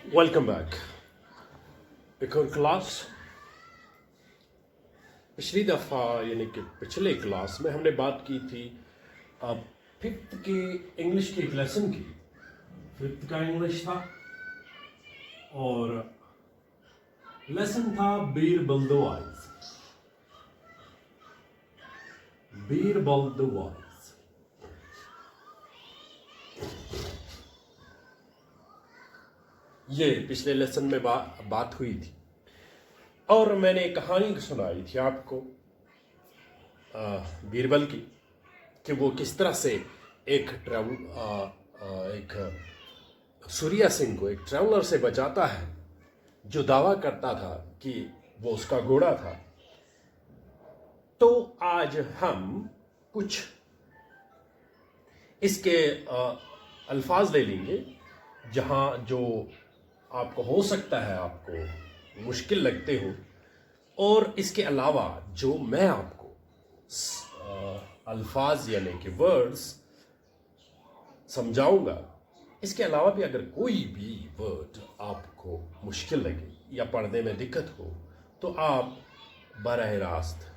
Welcome back. एक और class. पिछली दफ़ा यानी कि पिछले क्लास में हमने बात की थी फिफ्थ के इंग्लिश के एक लेसन की। फिफ्थ का इंग्लिश था और लेसन था Birbal the wise. Birbal the wise. ये पिछले लेसन में बात हुई थी और मैंने एक कहानी सुनाई थी आपको बीरबल की कि वो किस तरह से एक सूर्या सिंह को एक ट्रैवलर से बचाता है जो दावा करता था कि वो उसका घोड़ा था। तो आज हम कुछ इसके अल्फाज ले लेंगे जहां जो आपको हो सकता है आपको मुश्किल लगते हो, और इसके अलावा जो मैं आपको अल्फाज यानी कि वर्ड्स समझाऊंगा, इसके अलावा भी अगर कोई भी वर्ड आपको मुश्किल लगे या पढ़ने में दिक्कत हो तो आप बराह रास्त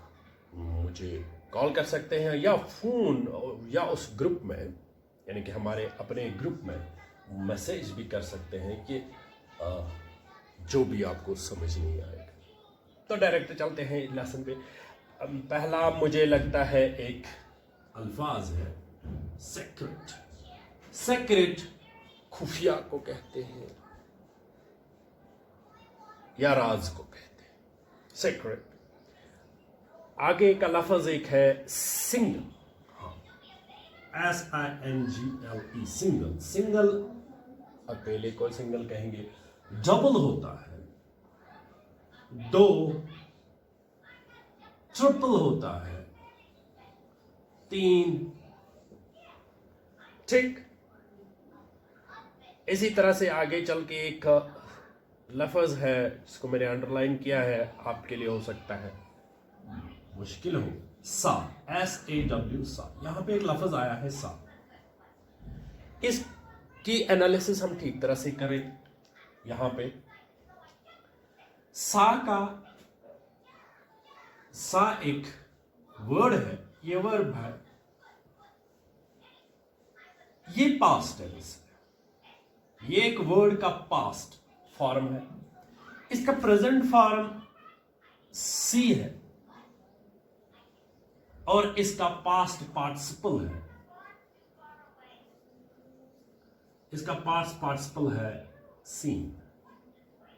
मुझे कॉल कर सकते हैं या फ़ोन या उस ग्रुप में यानी कि हमारे अपने ग्रुप में मैसेज भी कर सकते हैं कि जो भी आपको समझ नहीं आएगा। तो डायरेक्ट चलते हैं लेसन पे। पहला मुझे लगता है एक अल्फाज है सीक्रेट। सीक्रेट खुफिया को कहते हैं या राज को कहते हैं सीक्रेट। आगे का लफ्ज एक है सिंगल। SINGLE single. सिंगल अकेले को सिंगल कहेंगे। डबल होता है दो, ट्रिपल होता है तीन। ठीक, इसी तरह से आगे चल के एक लफ्ज है जिसको मैंने अंडरलाइन किया है, आपके लिए हो सकता है मुश्किल हो। सा, SAW सा। यहां पे एक लफ्ज आया है सा। इसकी एनालिसिस हम ठीक तरह से करें। यहां पे सा एक वर्ड है, ये वर्ब है, ये पास्ट टेंस है। ये एक वर्ड का पास्ट फॉर्म है। इसका प्रेजेंट फॉर्म सी है और इसका पास्ट पार्टिसिपल है। इसका पास्ट पार्टिसिपल है सीन।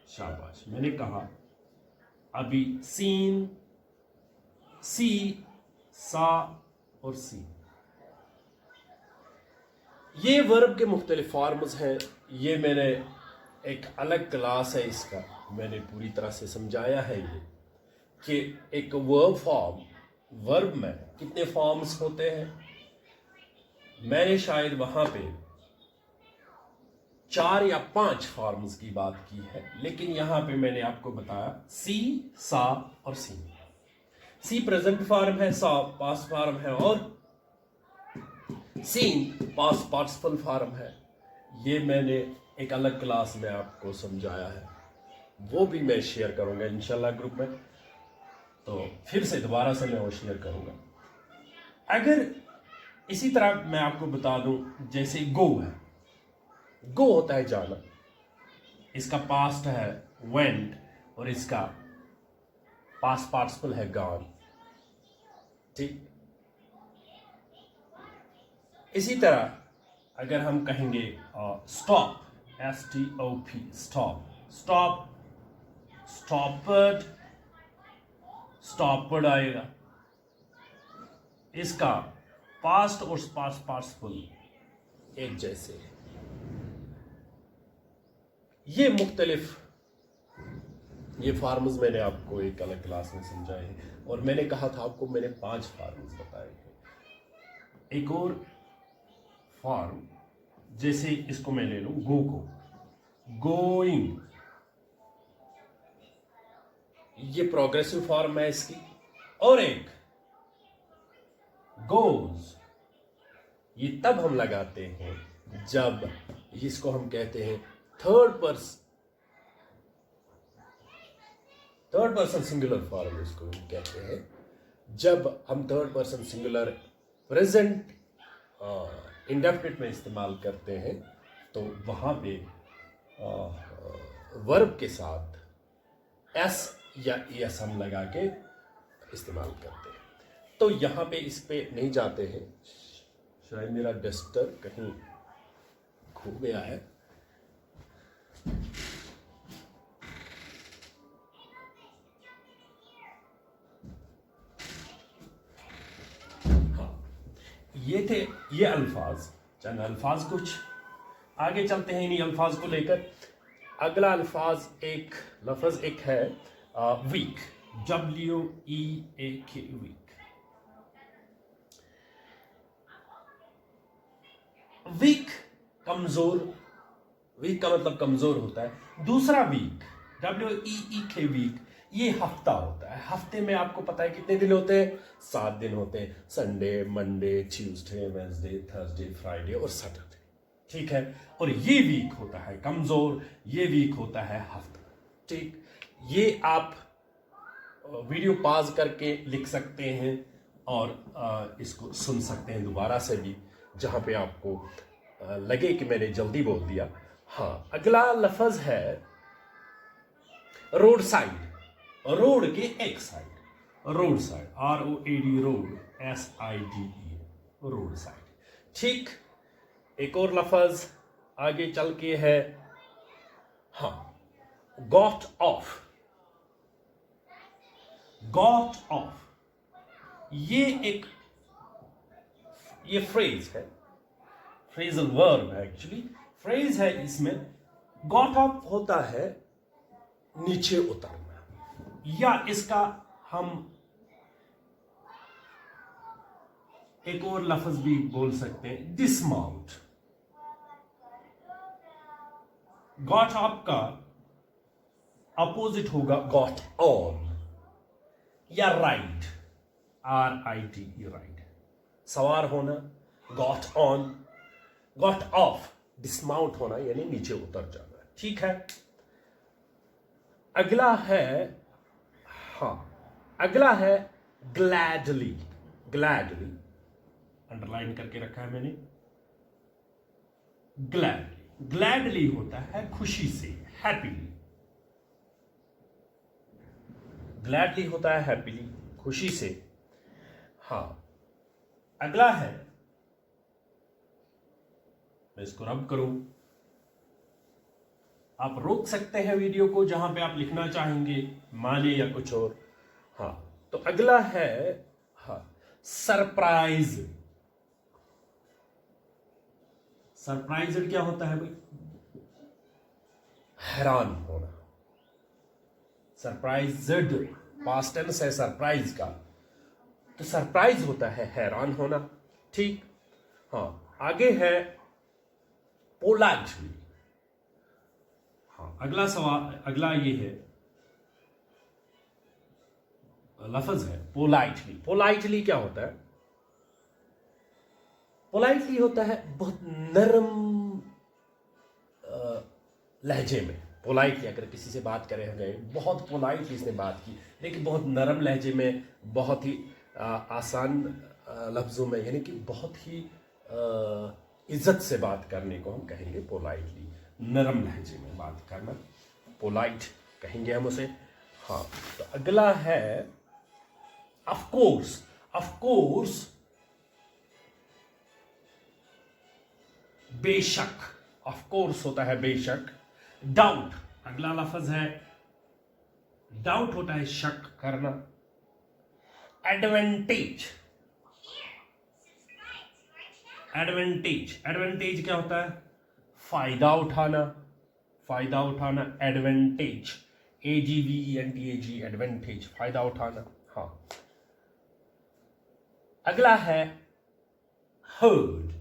शाबाश, मैंने कहा अभी सीन, सी, सा और सी। ये वर्ब के मुख्तलिफ फॉर्म्स हैं। ये मैंने एक अलग क्लास है इसका, मैंने पूरी तरह से समझाया है ये कि एक वर्ब फॉर्म, वर्ब में कितने फॉर्म्स होते हैं। मैंने शायद वहां पे 4 या 5 फॉर्म्स की बात की है, लेकिन यहां पे मैंने आपको बताया सी, सा और सी। सी प्रेजेंट फॉर्म है, सा पास्ट फॉर्म है और सीन पास्ट पार्टिसिपल फॉर्म है। ये मैंने एक अलग क्लास में आपको समझाया है, वो भी मैं शेयर करूंगा इंशाल्लाह ग्रुप में। तो फिर से दोबारा से मैं वो शेयर करूंगा। अगर इसी तरह मैं आपको बता दूं, जैसे गो है, गो होता है जाना, इसका पास्ट है वेंट और इसका पास्ट पार्टिसिपल है गॉन। ठीक, इसी तरह अगर हम कहेंगे स्टॉप, STOP स्टॉप, स्टॉप, स्टॉपर्ड, स्टॉपर्ड आएगा। इसका पास्ट और पास्ट पार्टिसिपल एक जैसे है। ये मुख्तलिफ ये फार्म्स मैंने आपको एक अलग क्लास में समझाए हैं और मैंने कहा था आपको मैंने 5 फार्म्स बताए हैं। एक और फॉर्म, जैसे इसको मैं ले लूं गो को, गोइंग, ये प्रोग्रेसिव फॉर्म है इसकी। और एक गोज, ये तब हम लगाते हैं जब इसको हम कहते हैं third person, third person singular form इसको कहते हैं। जब हम third person singular present indefinite में इस्तेमाल करते हैं तो वहाँ पे वर्ब के साथ एस या एस हम लगा के इस्तेमाल करते हैं। तो यहाँ पे इस पे नहीं जाते हैं। शायद मेरा डस्टर कहीं खो गया है। हाँ, ये थे ये अल्फाज, चंद अल्फाज। कुछ आगे चलते हैं इन्हीं अल्फाज को लेकर। अगला अल्फाज एक लफ्ज एक है वीक, WEAK, वीक। वीक कमजोर, वीक का मतलब कमजोर होता है। दूसरा वीक WEEK, वीक, ये हफ्ता होता है। हफ्ते में आपको पता है कितने दिन होते हैं? 7 दिन होते हैं। Sunday, Monday, Tuesday, Wednesday, Thursday, Friday और सैटरडे। ठीक है। और ये वीक होता है कमजोर, ये वीक होता है हफ्ता। ठीक, ये आप वीडियो पॉज करके लिख सकते हैं और इसको सुन सकते हैं दोबारा से भी, जहां पे आपको लगे कि मैंने जल्दी बोल दिया। हाँ, अगला लफ्ज है रोड साइड, रोड के एक side, road side, ROAD, road, SIDE, road side. ठीक, एक और लफ्ज आगे चल के है हाँ, गॉट ऑफ, गॉट ऑफ। ये फ्रेज है, फ्रेजल वर्ब है, एक्चुअली फ्रेज है। इसमें गॉट ऑफ होता है नीचे उतरना, या इसका हम एक और लफ्ज भी बोल सकते हैं डिसमाउंट। गॉट ऑफ का अपोजिट होगा गॉट ऑन या राइड, RIDE, राइड, सवार होना, got on. Got off dismount होना यानी नीचे उतर जाना। ठीक है। अगला है हाँ, अगला है ग्लैडली, ग्लैडली अंडरलाइन करके रखा है मैंने। ग्लैडली, ग्लैडली होता है खुशी से, हैप्पीली। ग्लैडली होता है हैप्पीली, खुशी से। हाँ, अगला है, मैं इसको रब करूं, आप रोक सकते हैं वीडियो को जहां पे आप लिखना चाहेंगे माने या कुछ और। हाँ, तो अगला है हाँ, सरप्राइज। सरप्राइज क्या होता है भाई? हैरान होना। सरप्राइज्ड पास्ट टेंस है सरप्राइज का, तो सरप्राइज होता है हैरान होना। ठीक। हाँ, आगे है पोलाइटली। हाँ, अगला सवाल, अगला ये है लफ्ज है पोलाइटली। पोलाइटली क्या होता है? पोलाइटली होता है बहुत नरम लहजे में। पोलाइटली अगर किसी से बात करे हो गए, बहुत पोलाइटली इसने बात की, लेकिन बहुत नरम लहजे में, बहुत ही आसान लफ्जों में, यानी कि बहुत ही इज्जत से बात करने को हम कहेंगे पोलाइटली। नरम लहजे में बात करना पोलाइट कहेंगे हम उसे। हाँ, तो अगला है ऑफ कोर्स। ऑफ कोर्स बेशक, ऑफ कोर्स होता है बेशक। डाउट, अगला लफ्ज है डाउट, होता है शक करना। एडवांटेज, एडवांटेज, एडवांटेज क्या होता है? फायदा उठाना, फायदा उठाना, एडवांटेज, ADVENTAG, एडवांटेज, फायदा उठाना। हाँ, अगला है हर्ड,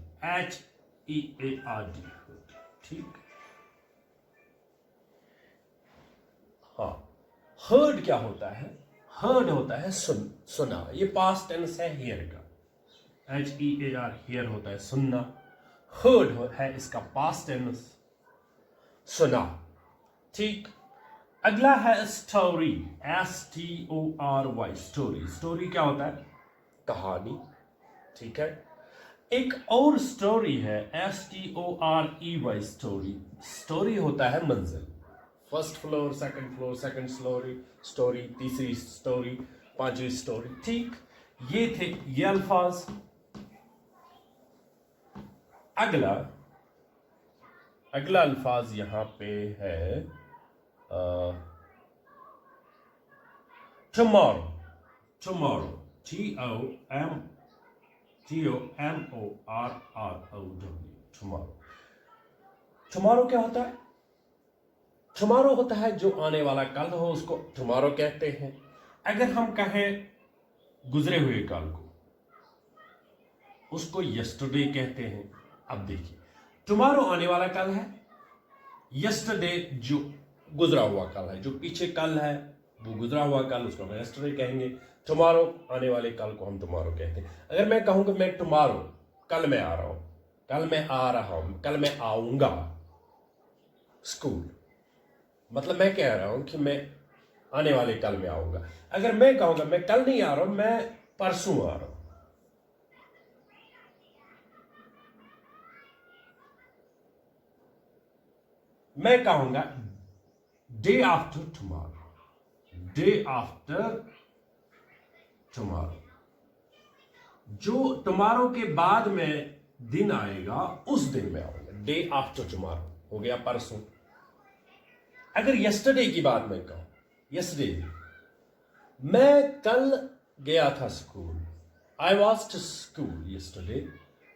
HEARD, ठीक। हाँ, हर्ड क्या होता है? हर्ड होता है सुना। ये पास्ट टेंस है हियर का, HEAR, हियर होता है सुनना। हर्ड है इसका पास्ट टेंस सुना। ठीक। अगला है स्टोरी, STORY, स्टोरी। स्टोरी क्या होता है? कहानी, ठीक है। एक और स्टोरी है STOREY, स्टोरी। स्टोरी होता है मंजिल, first floor, second floor, second story, story, तीसरी स्टोरी, पांचवी स्टोरी, ठीक। ये थे ये अल्फाज। अगला अल्फाज यहां पे है tomorrow. Tomorrow, TOMORROW, tomorrow. Tomorrow क्या होता है? टुमारो होता है जो आने वाला कल हो, उसको टुमारो कहते हैं। अगर हम कहें गुजरे हुए कल को, उसको यस्टरडे कहते हैं। अब देखिए, टुमारो आने वाला कल है, यस्टरडे जो गुजरा हुआ कल है, जो पीछे कल है वो गुजरा हुआ कल, उसको हम यस्टरडे कहेंगे। टुमारो आने वाले कल को हम टुमारो कहते हैं। अगर मैं कहूं कि मैं टुमारो, कल मैं आ रहा हूं, कल मैं आ रहा हूं, कल मैं आऊंगा स्कूल, मतलब मैं कह रहा हूं कि मैं आने वाले कल में आऊंगा। अगर मैं कहूंगा मैं कल नहीं आ रहा हूं, मैं परसों आ रहा हूं, मैं कहूंगा day after tomorrow, day after tomorrow. जो टुमारो के बाद में दिन आएगा उस दिन में आऊंगा, डे आफ्टर टुमारो हो गया परसों। अगर यस्टरडे की बात मैं कहूं, यस्टरडे, मैं कल गया था school, I was to school yesterday,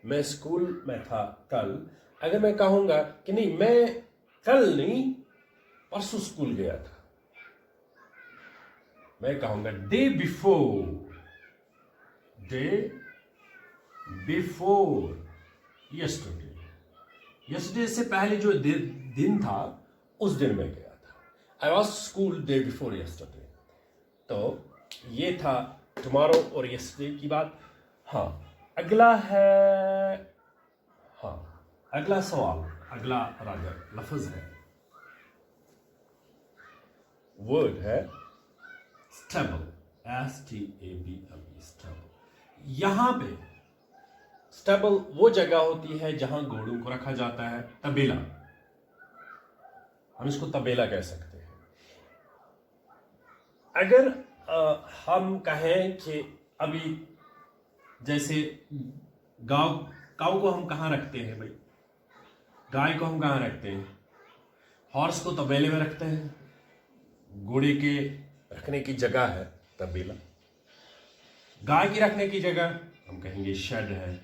मैं स्कूल में था कल। अगर मैं कहूंगा कि नहीं, मैं कल नहीं परसों स्कूल गया था, मैं कहूंगा डे बिफोर यस्टरडे। यस्टरडे से पहले जो दिन था उस दिन में गया था। I was school day before yesterday. तो ये था टुमारो और यस्टरडे की बात। हाँ, अगला है, हाँ अगला सवाल, अगला लफ्ज है, वर्ड है स्टेबल, STABLE, स्टेबल। यहां पे स्टेबल वो जगह होती है जहां घोड़ों को रखा जाता है, तबेला, हम इसको तबेला कह सकते हैं। अगर हम कहें कि अभी जैसे गांव को हम कहां रखते हैं भाई, गाय को हम कहां रखते हैं, हॉर्स को तबेले में रखते हैं, घोड़े के रखने की जगह है तबेला। गाय की रखने की जगह हम कहेंगे शेड है,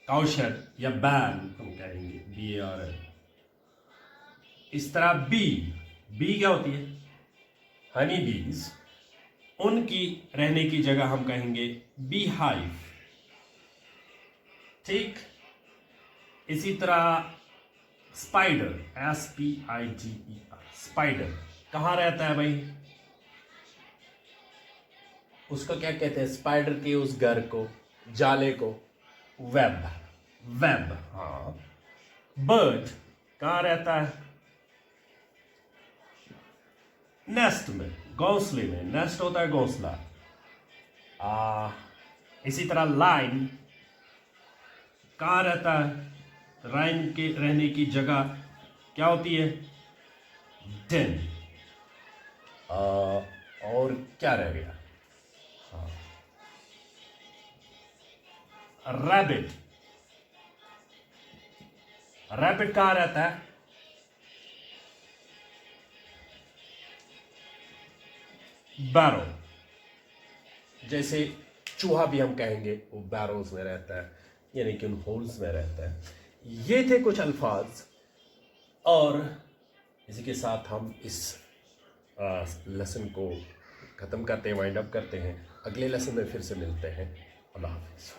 काउ शेड, या बैन हम कहेंगे, BARN। इस तरह बी क्या होती है, हनी बीज, उनकी रहने की जगह हम कहेंगे बी हाइव, ठीक। इसी तरह स्पाइडर, SPIDER, स्पाइडर कहां रहता है भाई, उसको क्या कहते हैं, स्पाइडर के उस घर को, जाले को, वेब, हाँ। बर्ड कहां रहता है, नेस्ट में, घोंसले में, नेस्ट होता है घोंसला। इसी तरह लाइन कहां रहता है, लाइन के रहने की जगह क्या होती है, डेन। और क्या रह गया, रैबिट, रैबिट कहां रहता है, बैरो, जैसे चूहा भी हम कहेंगे वो बैरोज में रहता है, यानी कि उन होल्स में रहता है। ये थे कुछ अल्फाज, और इसी के साथ हम इस लेसन को ख़त्म करते हैं, वाइंड अप करते हैं। अगले लेसन में फिर से मिलते हैं। अल्लाह हाफिज़।